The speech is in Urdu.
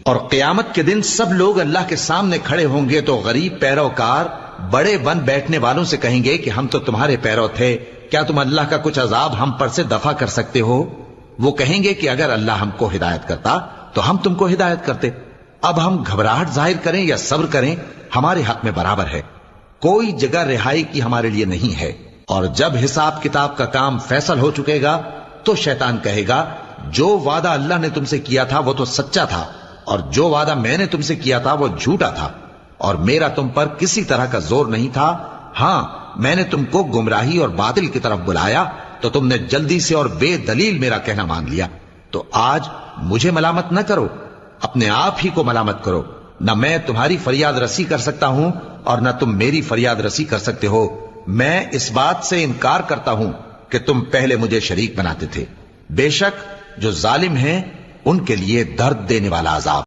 اور قیامت کے دن سب لوگ اللہ کے سامنے کھڑے ہوں گے تو غریب پیروکار بڑے بن بیٹھنے والوں سے کہیں گے کہ ہم تو تمہارے پیرو تھے، کیا تم اللہ کا کچھ عذاب ہم پر سے دفع کر سکتے ہو؟ وہ کہیں گے کہ اگر اللہ ہم کو ہدایت کرتا تو ہم تم کو ہدایت کرتے۔ اب ہم گھبراہٹ ظاہر کریں یا صبر کریں ہمارے حق میں برابر ہے، کوئی جگہ رہائی کی ہمارے لیے نہیں ہے۔ اور جب حساب کتاب کا کام فیصل ہو چکے گا تو شیطان کہے گا جو وعدہ اللہ نے تم سے کیا تھا وہ تو سچا تھا، اور جو وعدہ میں نے تم سے کیا تھا وہ جھوٹا تھا، اور میرا تم پر کسی طرح کا زور نہیں تھا۔ ہاں، میں نے تم کو گمراہی اور باطل کی طرف بلایا تو تم نے جلدی سے اور بے دلیل میرا کہنا مان لیا۔ تو آج مجھے ملامت نہ کرو، اپنے آپ ہی کو ملامت کرو۔ نہ میں تمہاری فریاد رسی کر سکتا ہوں اور نہ تم میری فریاد رسی کر سکتے ہو۔ میں اس بات سے انکار کرتا ہوں کہ تم پہلے مجھے شریک بناتے تھے۔ بے شک جو ظالم ہیں ان کے لیے درد دینے والا عذاب